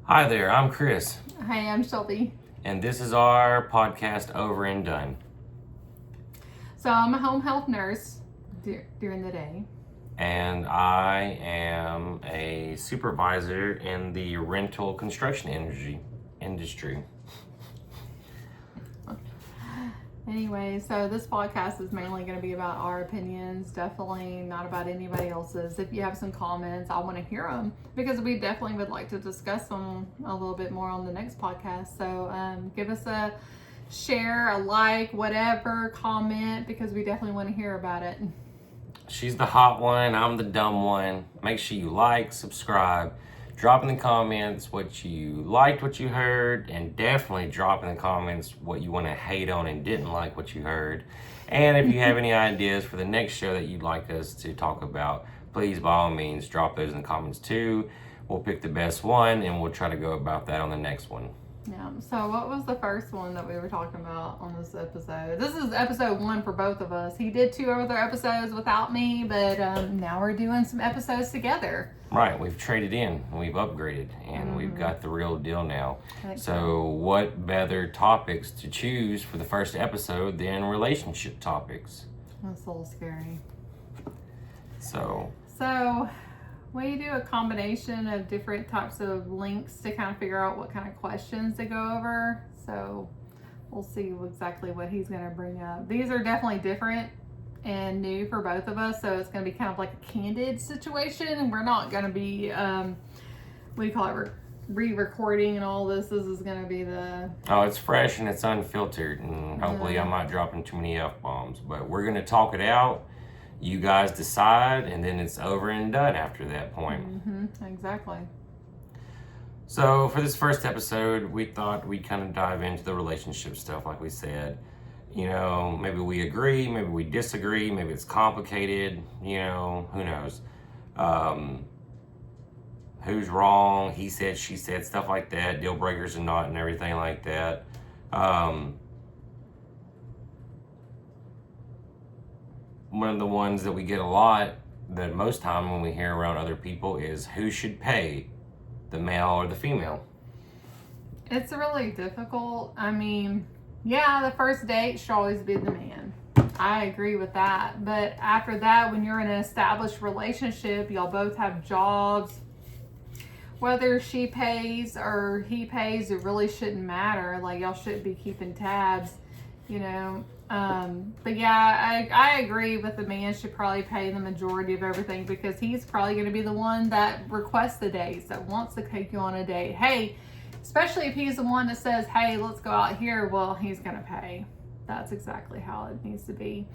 Hi there, I'm Chris, Hi, I'm Shelby. and this is our podcast Over and Done. So I'm a home health nurse during the day. And I am a supervisor in the rental construction industry. Anyway, so this podcast is mainly going to be about our opinions, definitely not about anybody else's. If you have some comments, I want to hear them because we definitely would like to discuss them a little bit more on the next podcast. So give us a share, a like, whatever, comment, because we definitely want to hear about it. She's the hot one, I'm the dumb one. Make sure you like, subscribe, drop in the comments what you liked, what you heard, and definitely drop in the comments what you want to hate on and didn't like what you heard. And if you have any ideas for the next show that you'd like us to talk about, please by all means drop those in the comments too. We'll pick the best one and we'll try to go about that on the next one. Yeah. So what was the first one that we were talking about on this episode? This is episode 1 for both of us. He did 2 other episodes without me, but now we're doing some episodes together. Right. We've traded in. We've upgraded, and we've got the real deal now. So what better topics to choose for the first episode than relationship topics? That's a little scary. So we do a combination of different types of links to kind of figure out what kind of questions to go over. So we'll see exactly what he's going to bring up. These are definitely different and new for both of us. So it's going to be kind of like a candid situation. And we're not going to be, what do you call it, re-recording and all this. This is going to be the... Oh, it's fresh and it's unfiltered. And hopefully I'm not dropping too many F-bombs. But we're going to talk it out. You guys decide, and then it's over and done after that point. Exactly. So for this first episode, we thought we'd kind of dive into the relationship stuff, like we said. You know, maybe we agree, maybe we disagree, maybe it's complicated, you know, who knows. Who's wrong, he said, she said, stuff like that, deal breakers and not, and everything like that. One of the ones that we get a lot, that most time when we hear around other people, is who should pay, the male or the female? It's really difficult. I mean, yeah, the first date should always be the man. I agree with that. But after that, when you're in an established relationship, y'all both have jobs. Whether she pays or he pays, it really shouldn't matter. Like, y'all shouldn't be keeping tabs, you know. But yeah, I agree with the man should probably pay the majority of everything because he's probably going to be the one that requests the dates, that wants to take you on a date. Hey, especially if he's the one that says, hey, let's go out here, well, he's going to pay. That's exactly how it needs to be.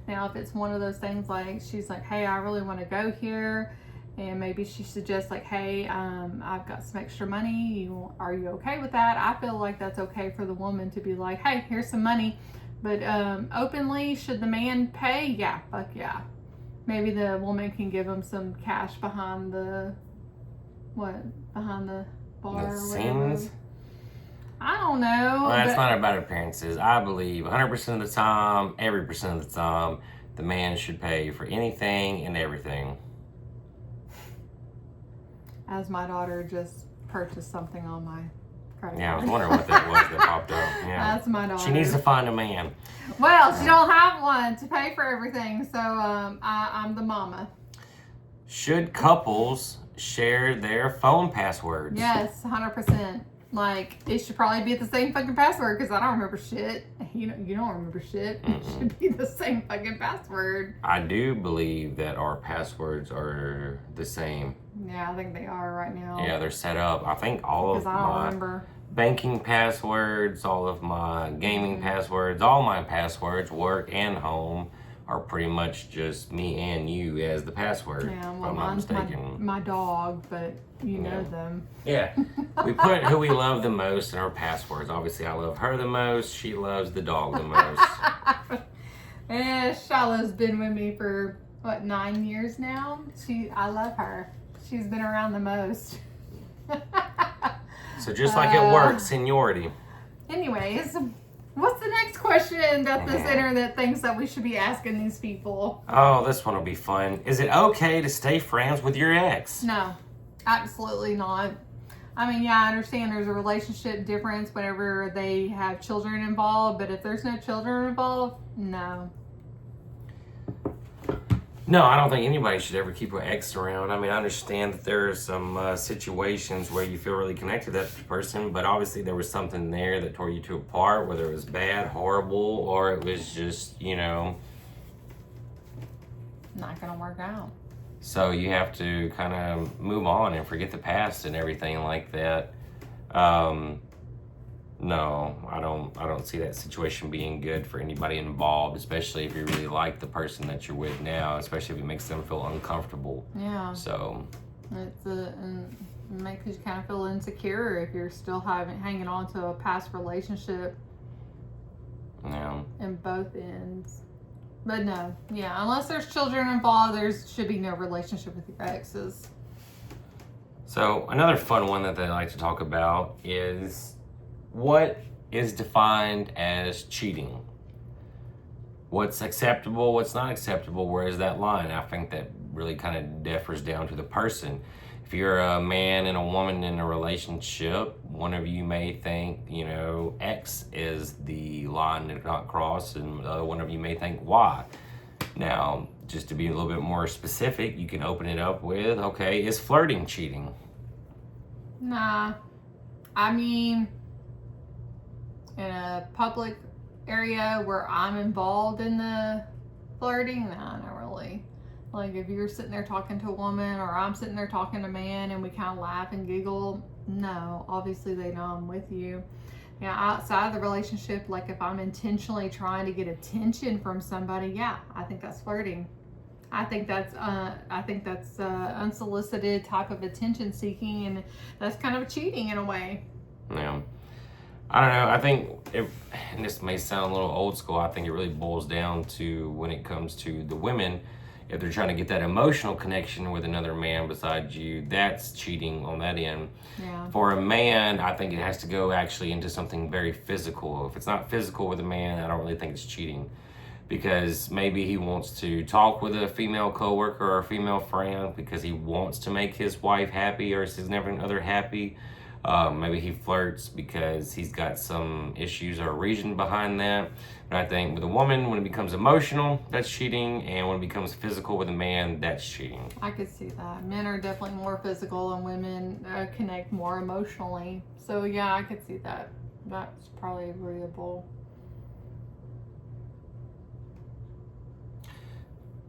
Now, if it's one of those things like she's like, hey, I really want to go here, and maybe she suggests like, hey, I've got some extra money, are you okay with that? I feel like that's okay for the woman to be like, hey, here's some money. But openly, should the man pay? Yeah, fuck yeah. Maybe the woman can give him some cash behind the bar The or whatever. scenes? I don't know. Well, that's not about appearances. I believe 100% of the time, every percent of the time, the man should pay for anything and everything. As my daughter just purchased something on my credit Yeah, I card. was wondering what that was that popped up. Yeah. That's my daughter. She needs to find a man. Well, she don't have one to pay for everything, so I'm the mama. Should couples share their phone passwords? Yes, 100%. Like, it should probably be the same fucking password because I don't remember shit. You don't remember shit. It should be the same fucking password. I do believe that our passwords are the same. Yeah, I think they are right now. Yeah, they're set up. I think all of Because I don't my remember. banking passwords, all of my gaming passwords, all my passwords, work and home, are pretty much just me and you as the password. Yeah, if well, I'm not mine's mistaken. my dog, but you know them. Yeah. We put who we love the most in our passwords. Obviously, I love her the most. She loves the dog the most. And Shala's been with me for, 9 years now? I love her. She's been around the most. So just like it works, seniority. Anyways, what's the next question that this internet thinks that we should be asking these people? Oh, this one will be fun. Is it okay to stay friends with your ex? No, absolutely not. I mean, yeah, I understand there's a relationship difference whenever they have children involved, but if there's no children involved, no. No, I don't think anybody should ever keep an ex around. I mean, I understand that there are some situations where you feel really connected to that person, but obviously there was something there that tore you two apart, whether it was bad, horrible, or it was just, Not gonna work out. So you have to kind of move on and forget the past and everything like that. No, I don't see that situation being good for anybody involved, especially if you really like the person that you're with now, especially if it makes them feel uncomfortable. Yeah. So And it makes you kind of feel insecure if you're still hanging on to a past relationship. Yeah. In both ends. But no, yeah, unless there's children involved, there should be no relationship with your exes. So another fun one that they like to talk about is what is defined as cheating. What's acceptable, what's not acceptable, where is that line? I think that really kind of differs down to the person. If you're a man and a woman in a relationship, one of you may think, X is the line to not cross, and the other one of you may think Y. Now, just to be a little bit more specific, you can open it up with, okay, is flirting cheating? Nah. I mean, in a public area where I'm involved in the flirting, nah, not really. Like if you're sitting there talking to a woman or I'm sitting there talking to a man and we kind of laugh and giggle, no, obviously they know I'm with you. Yeah, outside of the relationship, like if I'm intentionally trying to get attention from somebody, yeah, I think that's flirting. I think that's unsolicited type of attention seeking, and that's kind of cheating in a way. Yeah. I don't know. I think, and this may sound a little old school, I think it really boils down to when it comes to the women, if they're trying to get that emotional connection with another man besides you, that's cheating on that end. Yeah. For a man, I think it has to go actually into something very physical. If it's not physical with a man, I don't really think it's cheating. Because maybe he wants to talk with a female coworker or a female friend because he wants to make his wife happy or his significant other happy. Maybe he flirts because he's got some issues or reason behind that. And I think with a woman, when it becomes emotional, that's cheating. And when it becomes physical with a man, that's cheating. I could see that. Men are definitely more physical and women connect more emotionally. So yeah, I could see that. That's probably agreeable.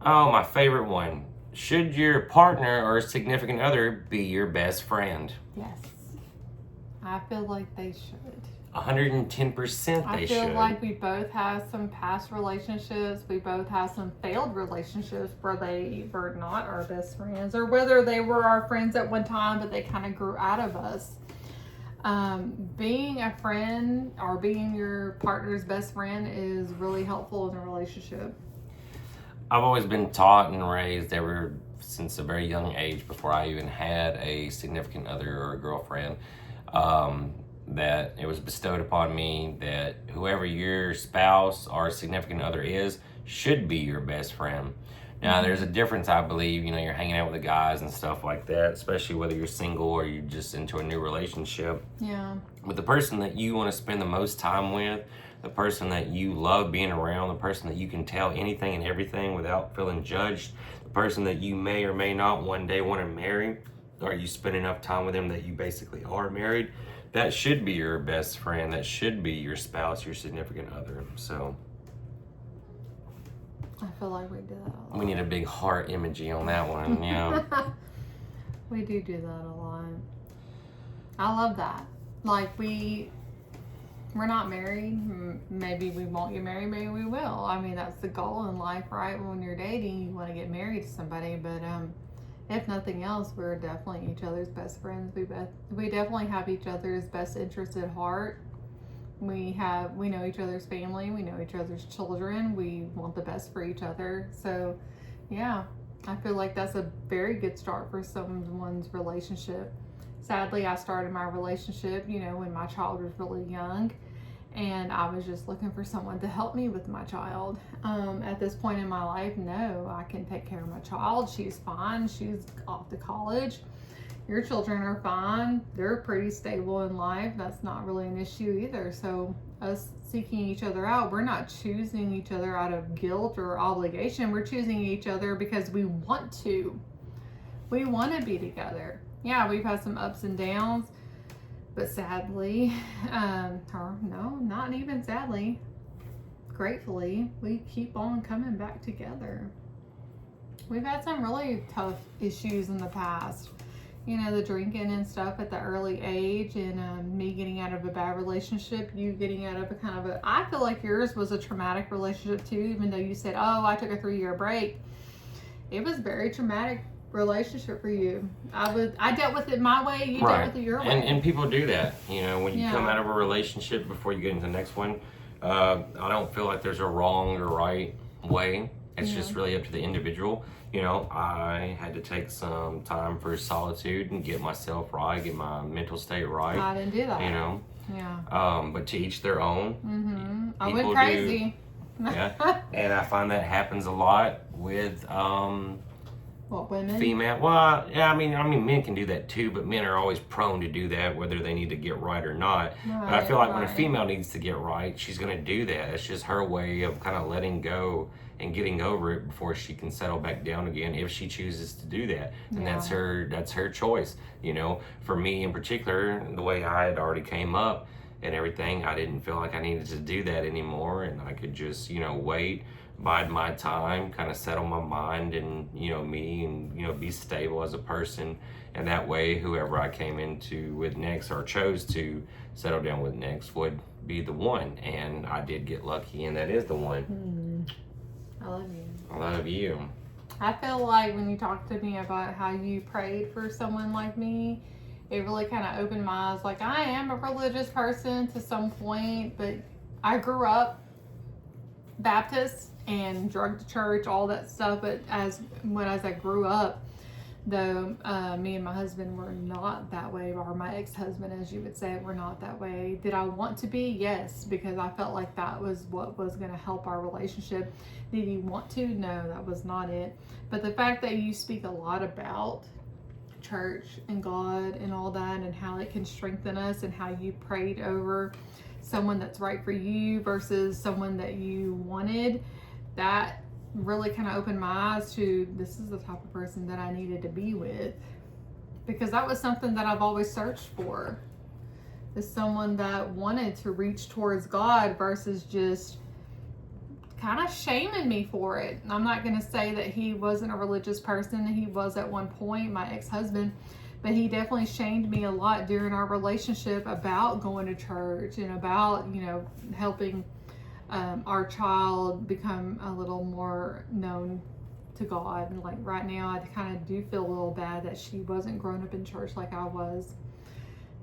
Oh, my favorite one. Should your partner or significant other be your best friend? Yes. I feel like they should. 110% they I should. feel like we both have some past relationships. We both have some failed relationships where they were not our best friends, or whether they were our friends at one time, but they kind of grew out of us. Being a friend or being your partner's best friend is really helpful in a relationship. I've always been taught and raised ever since a very young age, before I even had a significant other or a girlfriend, that it was bestowed upon me that whoever your spouse or significant other is should be your best friend. Now, there's a difference, I believe, you're hanging out with the guys and stuff like that, especially whether you're single or you're just into a new relationship. Yeah. But the person that you want to spend the most time with, the person that you love being around, the person that you can tell anything and everything without feeling judged, the person that you may or may not one day want to marry, or you spend enough time with them that you basically are married, that should be your best friend. That should be your spouse, your significant other. So I feel like we do that a lot. we need a big heart emoji on that one. Yeah. We do that a lot. I love that. Like we're not married. Maybe we won't get married. Maybe we will. I mean, that's the goal in life, right? When you're dating, you want to get married to somebody. But if nothing else, we're definitely each other's best friends. We definitely have each other's best interests at heart. We know each other's family. We know each other's children. We want the best for each other. So, yeah, I feel like that's a very good start for someone's relationship. Sadly, I started my relationship, when my child was really young, and I was just looking for someone to help me with my child. At this point in my life, no, I can take care of my child. She's fine. She's off to college. Your children are fine. They're pretty stable in life. That's not really an issue either. So us seeking each other out, we're not choosing each other out of guilt or obligation. We're choosing each other because we want to. We want to be together. Yeah, we've had some ups and downs, but sadly, or no, not even sadly, gratefully, we keep on coming back together. We've had some really tough issues in the past. You know, the drinking and stuff at the early age, and me getting out of a bad relationship, you getting out of a kind of a, I feel like yours was a traumatic relationship too, even though you said, oh, I took a 3-year break. It was very traumatic relationship for you. I dealt with it my way, you dealt with it your way. And people do that, you know, when you come out of a relationship before you get into the next one. I don't feel like there's a wrong or right way. It's just really up to the individual. You know, I had to take some time for solitude and get myself right, get my mental state right. I didn't do that. You know? Yeah. But to each their own. Mm-hmm. I went crazy. Yeah. And I find that happens a lot with what, women? Female. Well, yeah, I mean, men can do that too, but men are always prone to do that, whether they need to get right or not. But I feel like when a female needs to get right, she's going to do that. It's just her way of kind of letting go and getting over it before she can settle back down again, if she chooses to do that. And that's her choice. You know, for me in particular, the way I had already came up and everything, I didn't feel like I needed to do that anymore, and I could just, you know, wait, bide my time, kind of settle my mind and, you know, me, and, you know, be stable as a person. And that way, whoever I came into with next, or chose to settle down with next, would be the one. And I did get lucky, and that is the one. I love you. I love you. I feel like when you talked to me about how you prayed for someone like me, it really kind of opened my eyes. Like, I am a religious person to some point, but I grew up Baptist and drug to church, all that stuff. But as I grew up, though, me and my husband were not that way, or my ex-husband, as you would say, were not that way. Did I want to be? Yes, because I felt like that was what was going to help our relationship. Did you want to? No, that was not it. But the fact that you speak a lot about church and God and all that, and how it can strengthen us, and how you prayed over someone that's right for you versus someone that you wanted, that really kind of opened my eyes to, this is the type of person that I needed to be with, because that was something that I've always searched for, is someone that wanted to reach towards God versus just kind of shaming me for it. I'm not going to say that he wasn't a religious person. He was at one point, my ex-husband, but he definitely shamed me a lot during our relationship about going to church and about, you know, helping our child become a little more known to God. And like right now, I kind of do feel a little bad that she wasn't grown up in church like I was.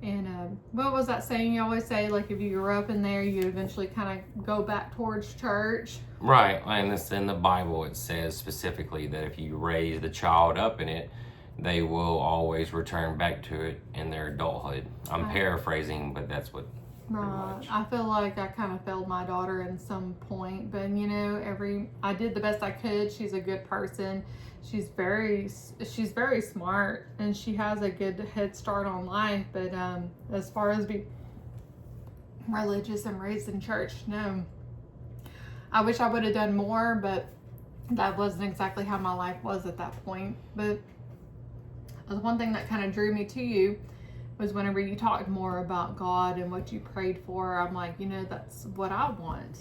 And what was that saying you always say? Like, if you grew up in there, you eventually kind of go back towards church. Right, and it's in the Bible. It says specifically that if you raise the child up in it, they will always return back to it in their adulthood. I'm paraphrasing, but that's what. Right. I feel like I kind of failed my daughter in some point, but you know, I did the best I could. She's a good person. She's very smart, and she has a good head start on life. But as far as being religious and raised in church, no. I wish I would have done more, but that wasn't exactly how my life was at that point. But the one thing that kind of drew me to you was whenever you talked more about God and what you prayed for. I'm like, you know, that's what I want.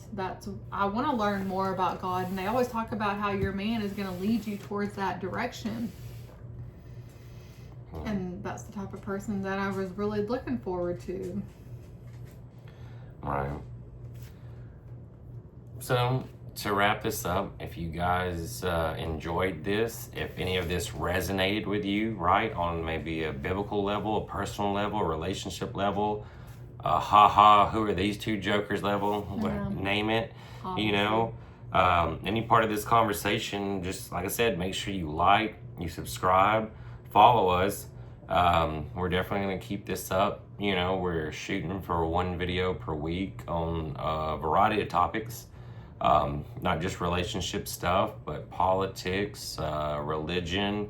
I want to learn more about God. And they always talk about how your man is going to lead you towards that direction. And that's the type of person that I was really looking forward to. Right. So, to wrap this up, if you guys enjoyed this, if any of this resonated with you, right, on maybe a biblical level, a personal level, a relationship level, who are these two jokers level, name it, you know, any part of this conversation, just like I said, make sure you like, you subscribe, follow us. We're definitely going to keep this up. You know, we're shooting for one video per week on a variety of topics. Not just relationship stuff, but politics, religion,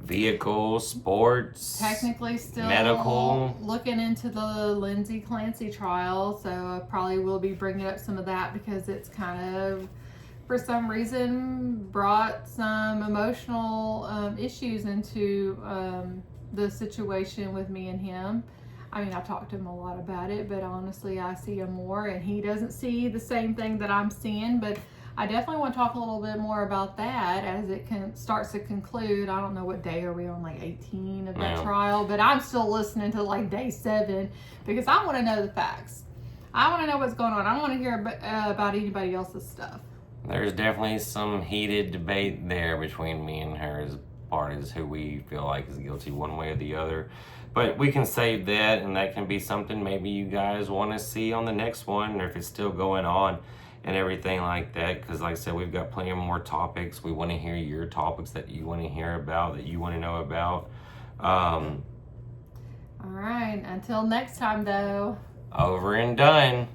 vehicle, sports, technically still medical. looking into the Lindsay Clancy trial, so I probably will be bringing up some of that because it's kind of, for some reason, brought some emotional issues into the situation with me and him. I mean, I talked to him a lot about it, but honestly, I see him more, and he doesn't see the same thing that I'm seeing. But I definitely want to talk a little bit more about that as it starts to conclude. I don't know what day are we on, like 18 of that trial, but I'm still listening to like day 7 because I want to know the facts. I want to know what's going on. I don't want to hear about anybody else's stuff. There's definitely some heated debate there between me and her as far as who we feel like is guilty one way or the other. But we can save that, and that can be something maybe you guys want to see on the next one, or if it's still going on and everything like that. Because like I said, we've got plenty of more topics. We want to hear your topics that you want to hear about, that you want to know about. All right. Until next time, though. Over and done.